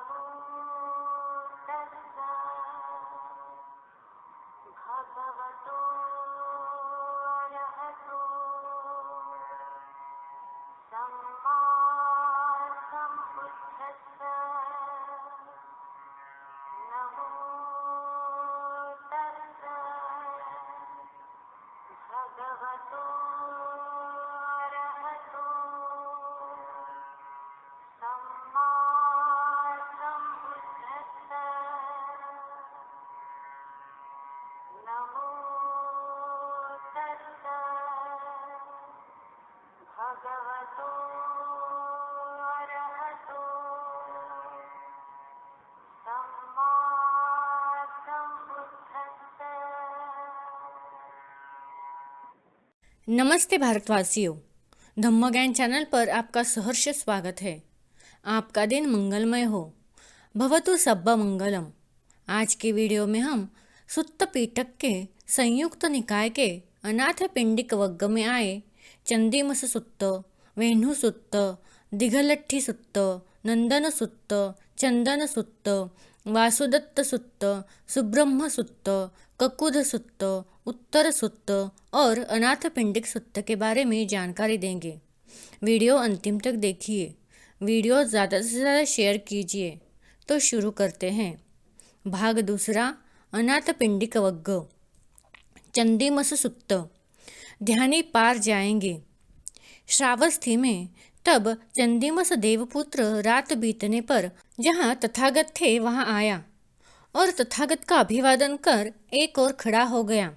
नमो तस्सा भगवतो अरहतो सम्मा सम्बुद्धस्सा नमो तस्सा भगवतो अरहतो सम्मा सम्बुद्धस्सा नमो तस्सा भगवतो अरहतो सम्मा सम्बुद्धस्सा। नमस्ते भारतवासियों, धम्म ज्ञान चैनल पर आपका सहर्ष स्वागत है। आपका दिन मंगलमय हो। भवतु सब्बा मंगलम। आज के वीडियो में हम सुत्त पीटक के संयुक्त निकाय के अनाथ पिंडिक वग्ग में आए चंदीमस सुत्त, वेणु सुत्त, दिघलट्ठी सुत्त, नंदन सुत्त, चंदन सुत्त, वासुदत्त सुत्त, सुब्रह्म सुत्त, ककुध सुत्त, उत्तर सुत्त और अनाथ पिंडिक सुत्त के बारे में जानकारी देंगे। वीडियो अंतिम तक देखिए। वीडियो ज़्यादा से ज़्यादा शेयर कीजिए। तो शुरू करते हैं। भाग दूसरा, अनाथ पिंडिक वग्ग। चंदीमस सुत्त। ध्यानी पार जाएंगे। श्रावस्ती में तब चंदीमस देवपुत्र रात बीतने पर जहाँ तथागत थे वहाँ आया और तथागत का अभिवादन कर एक ओर खड़ा हो गया।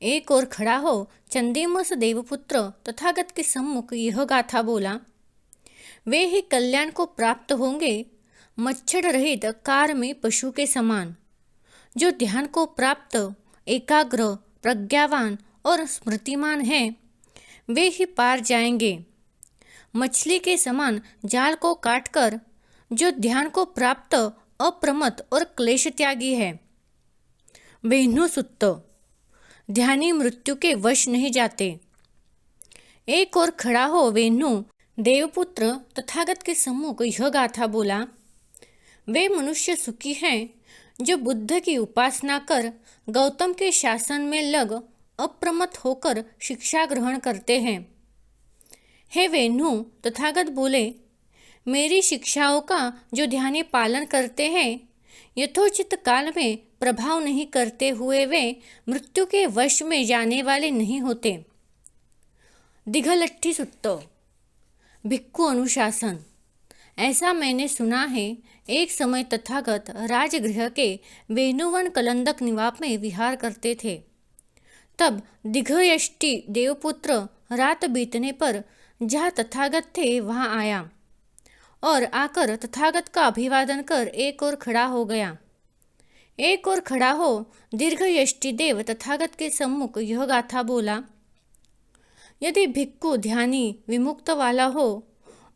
एक ओर खड़ा हो चंदीमस देवपुत्र तथागत के सम्मुख यह गाथा बोला। वे ही कल्याण को प्राप्त होंगे, मच्छर रहित कार में पशु के समान, जो ध्यान को प्राप्त, एकाग्र, प्रज्ञावान और स्मृतिमान हैं, वे ही पार जाएंगे। मछली के समान जाल को काटकर जो ध्यान को प्राप्त, अप्रमत्त और क्लेश त्यागी है। वेणु सुत्त। ध्यानी मृत्यु के वश नहीं जाते। एक और खड़ा हो वेणु देवपुत्र तथागत के सम्मुख यह गाथा बोला। वे मनुष्य सुखी हैं जो बुद्ध की उपासना कर गौतम के शासन में लग अप्रमत्त होकर शिक्षा ग्रहण करते हैं। हे वेणु, तथागत बोले, मेरी शिक्षाओं का जो ध्यानी पालन करते हैं, यथोचित काल में प्रभाव नहीं करते हुए वे मृत्यु के वश में जाने वाले नहीं होते। दिघलट्ठी सुत्त। भिक्खु अनुशासन। ऐसा मैंने सुना है, एक समय तथागत राजगृह के वेणुवन कलंदक निवाप में विहार करते थे। तब दिघयष्टि देवपुत्र रात बीतने पर जहाँ तथागत थे वहाँ आया और आकर तथागत का अभिवादन कर एक ओर खड़ा हो गया। एक ओर खड़ा हो दीर्घयष्टि देव तथागत के सम्मुख यह गाथा बोला। यदि भिक्खु ध्यानी विमुक्त वाला हो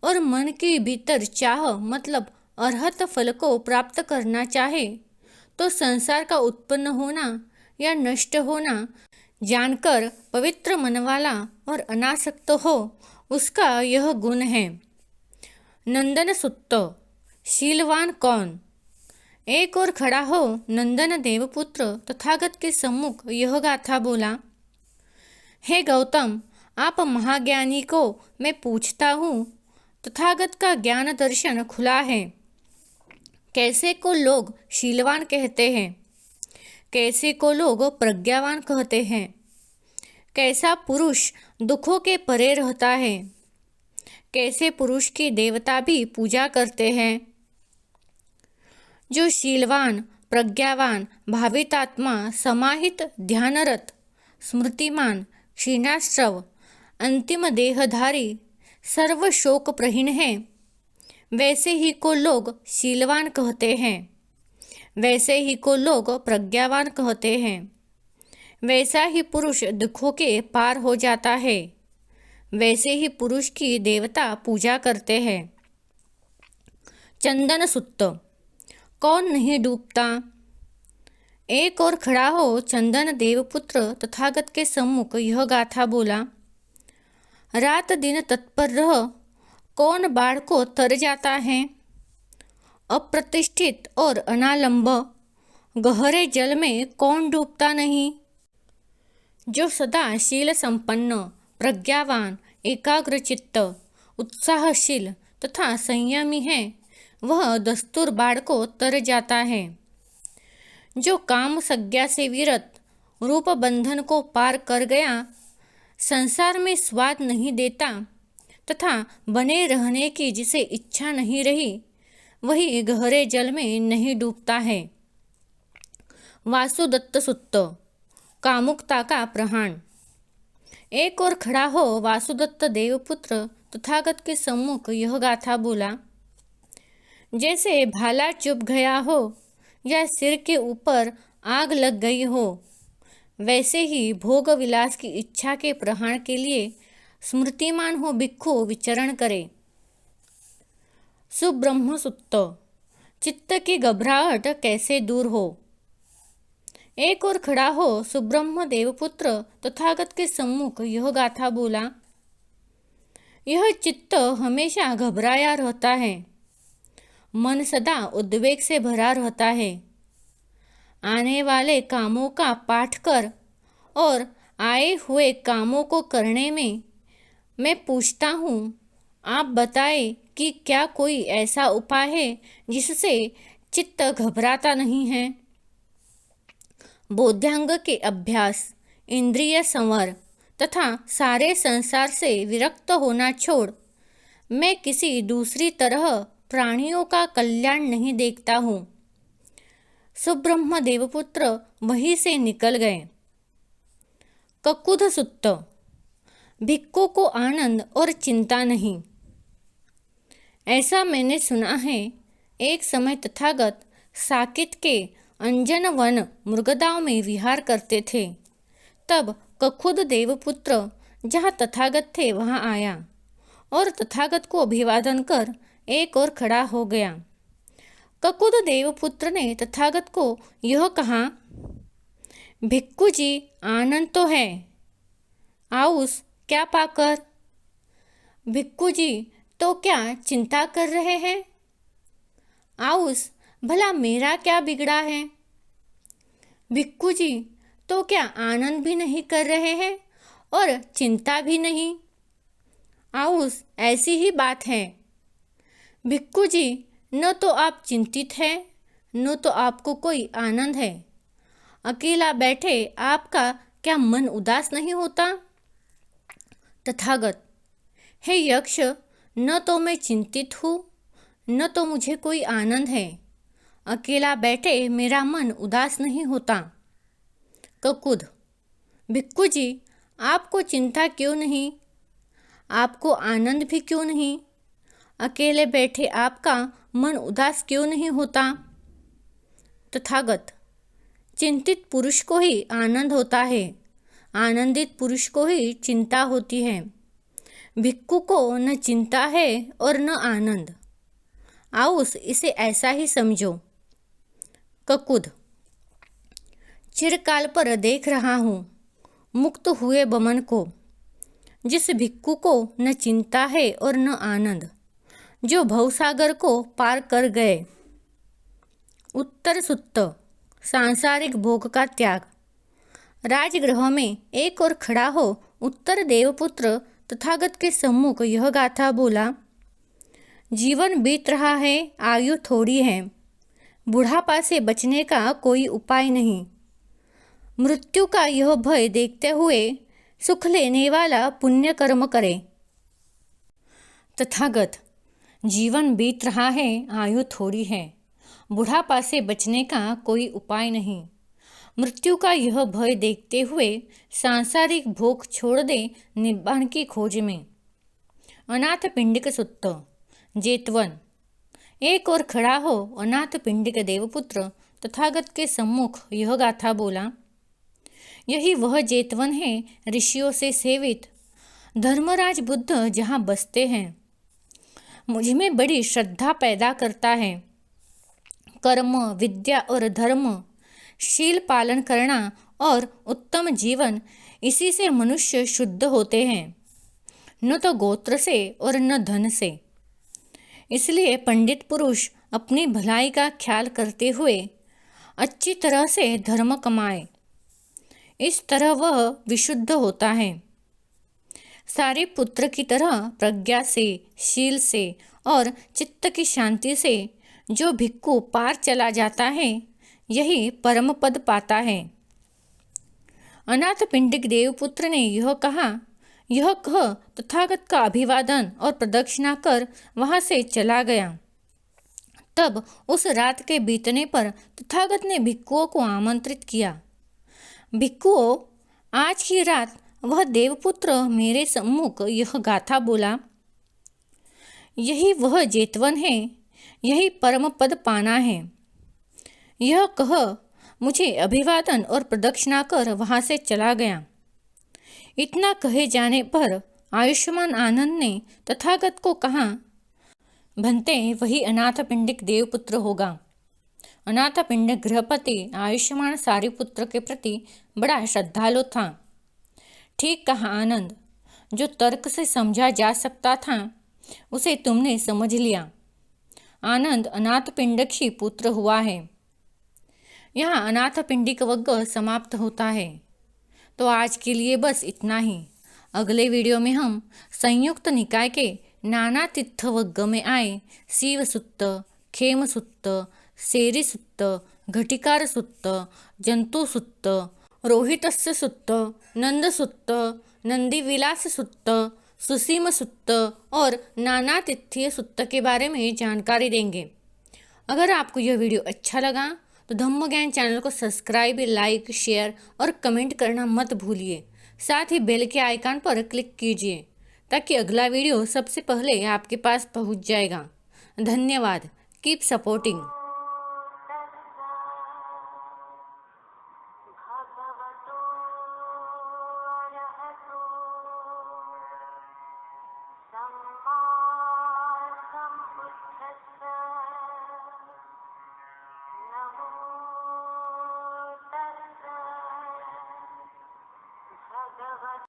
और मन के भीतर चाह मतलब अरहत फल को प्राप्त करना चाहे, तो संसार का उत्पन्न होना या नष्ट होना जानकर पवित्र मन वाला और अनासक्त हो, उसका यह गुण है। नंदन सुत्त। शीलवान कौन? एक और खड़ा हो नंदन देवपुत्र तथागत के सम्मुख यह गाथा बोला। हे गौतम, आप महाज्ञानी को मैं पूछता हूँ, तथागत का ज्ञान दर्शन खुला है। कैसे को लोग शीलवान कहते हैं, कैसे को लोग प्रज्ञावान कहते हैं। कैसा पुरुष दुखों के परे रहता है, कैसे पुरुष की देवता भी पूजा करते हैं। जो शीलवान, प्रज्ञावान, भावितात्मा, समाहित, ध्यानरत, स्मृतिमान, क्षीणाश्रव, अंतिम देहधारी, सर्व शोक प्रहीन है, वैसे ही को लोग शीलवान कहते हैं। वैसे ही को लोग प्रज्ञावान कहते हैं। वैसा ही पुरुष दुखों के पार हो जाता है। वैसे ही पुरुष की देवता पूजा करते हैं। चंदन सुत्त। कौन नहीं डूबता। एक और खड़ा हो चंदन देवपुत्र तथागत के सम्मुख यह गाथा बोला। रात दिन तत्पर रह, कौन बाढ़ को तर जाता है। अप्रतिष्ठित और अनालंब गहरे जल में कौन डूबता नहीं। जो सदा शील संपन्न, प्रज्ञावान, एकाग्रचित्त, उत्साहशील तथा संयमी है, वह दस्तूर बाढ़ को तर जाता है। जो काम संज्ञा से विरत रूप बंधन को पार कर गया, संसार में स्वाद नहीं देता तथा बने रहने की जिसे इच्छा नहीं रही, वही गहरे जल में नहीं डूबता है। वासुदत्त सुत्त, कामुकता का प्रहाण। एक और खड़ा हो वासुदत्त देवपुत्र तथागत के सम्मुख यह गाथा बोला। जैसे भाला चुभ गया हो या सिर के ऊपर आग लग गई हो, वैसे ही भोग विलास की इच्छा के प्रहाण के लिए स्मृतिमान हो भिक्खु विचरण करे। सुब्रह्म सुत्त, चित्त की घबराहट कैसे दूर हो। एक और खड़ा हो सुब्रह्म देवपुत्र तथागत के सम्मुख यह गाथा बोला। यह चित्त हमेशा घबराया रहता है, मन सदा उद्वेग से भरा रहता है। आने वाले कामों का पाठ कर और आए हुए कामों को करने में मैं पूछता हूँ, आप बताए कि क्या कोई ऐसा उपाय है जिससे चित्त घबराता नहीं है। बोधांग के अभ्यास, इंद्रिय संवर तथा सारे संसार से विरक्त होना छोड़ मैं किसी दूसरी तरह प्राणियों का कल्याण नहीं देखता हूँ। सुब्रह्म देवपुत्र वहीं से निकल गए। ककुध सुत्त, भिक्खु को आनंद और चिंता नहीं। ऐसा मैंने सुना है, एक समय तथागत साकेत के अंजन वन मृगदाओं में विहार करते थे। तब ककुध देवपुत्र जहाँ तथागत थे वहाँ आया और तथागत को अभिवादन कर एक और खड़ा हो गया। ककुध देवपुत्र ने तथागत को यह कहा, भिक्खु जी आनंद तो है, आउस क्या पाकर। भिक्खु जी तो क्या चिंता कर रहे हैं, आउस भला मेरा क्या बिगड़ा है। भिक्खु जी तो क्या आनंद भी नहीं कर रहे हैं और चिंता भी नहीं, आउस ऐसी ही बात है। भिक्खु जी न तो आप चिंतित हैं न तो आपको कोई आनंद है। अकेला बैठे आपका क्या मन उदास नहीं होता। तथागत, हे यक्ष, न तो मैं चिंतित हूँ न तो मुझे कोई आनंद है। अकेला बैठे मेरा मन उदास नहीं होता। ककुध, भिक्खु जी आपको चिंता क्यों नहीं, आपको आनंद भी क्यों नहीं। अकेले बैठे आपका मन उदास क्यों नहीं होता। तथागत, चिंतित पुरुष को ही आनंद होता है, आनंदित पुरुष को ही चिंता होती है। भिक्खु को न चिंता है और न आनंद, आउस इसे ऐसा ही समझो। ककुध, चिरकाल पर देख रहा हूँ मुक्त हुए बमन को, जिस भिक्खु को न चिंता है और न आनंद, जो भवसागर को पार कर गए। उत्तर सुत्त, सांसारिक भोग का त्याग। राजगृह में एक और खड़ा हो उत्तर देवपुत्र तथागत के सम्मुख यह गाथा बोला। जीवन बीत रहा है, आयु थोड़ी है, बुढ़ापा से बचने का कोई उपाय नहीं। मृत्यु का यह भय देखते हुए सुख लेने वाला पुण्य कर्म करे। तथागत, जीवन बीत रहा है, आयु थोड़ी है, बुढ़ापा से बचने का कोई उपाय नहीं। मृत्यु का यह भय देखते हुए सांसारिक भोग छोड़ दे निब्बाण की खोज में। अनाथ पिंडिक सुत्त, जेतवन। एक और खड़ा हो अनाथ पिंडिक देवपुत्र तथागत के सम्मुख यह गाथा बोला। यही वह जेतवन है ऋषियों से सेवित, धर्मराज बुद्ध जहाँ बसते हैं। मुझ में बड़ी श्रद्धा पैदा करता है। कर्म, विद्या और धर्म, शील पालन करना और उत्तम जीवन, इसी से मनुष्य शुद्ध होते हैं, न तो गोत्र से और न धन से। इसलिए पंडित पुरुष अपनी भलाई का ख्याल करते हुए अच्छी तरह से धर्म कमाए। इस तरह वह विशुद्ध होता है। सारे पुत्र की तरह प्रज्ञा से, शील से और चित्त की शांति से जो भिक्खु पार चला जाता है, यही परम पद पाता है। अनाथ पिंडिक देवपुत्र ने यह कह तथागत का अभिवादन और प्रदक्षिणा कर वहां से चला गया। तब उस रात के बीतने पर तथागत ने भिक्खुओं को आमंत्रित किया। भिक्खुओं, आज की रात वह देवपुत्र मेरे सम्मुख यह गाथा बोला। यही वह जेतवन है, यही परम पद पाना है। यह कह मुझे अभिवादन और प्रदक्षिणा कर वहां से चला गया। इतना कहे जाने पर आयुष्मान आनंद ने तथागत को कहा, भंते वही अनाथ पिंडिक देवपुत्र होगा। अनाथ पिंडिक गृहपति आयुष्मान सारिपुत्र के प्रति बड़ा श्रद्धालु था। ठीक कहा आनंद, जो तर्क से समझा जा सकता था उसे तुमने समझ लिया। आनंद अनाथ पिंडक ही पुत्र हुआ है। यहाँ अनाथ पिंडिक वर्ग समाप्त होता है। तो आज के लिए बस इतना ही। अगले वीडियो में हम संयुक्त निकाय के नाना तीर्थ वर्ग में आए शिव सुत्त, खेम सुत्त, सेरी सुत्त, घटिकार सुत्त, जंतु सुत्त, रोहितस्य सुत्त, नंद सुत्त, नंदी विलास सुत्त, सुसीम सुत्त और नाना तिथ्य सुत्त के बारे में जानकारी देंगे। अगर आपको यह वीडियो अच्छा लगा तो धम्म ज्ञान चैनल को सब्सक्राइब, लाइक, शेयर और कमेंट करना मत भूलिए। साथ ही बेल के आइकन पर क्लिक कीजिए ताकि अगला वीडियो सबसे पहले आपके पास पहुंच जाएगा। धन्यवाद। Keep supporting. भगवतो अरहतो सम्मा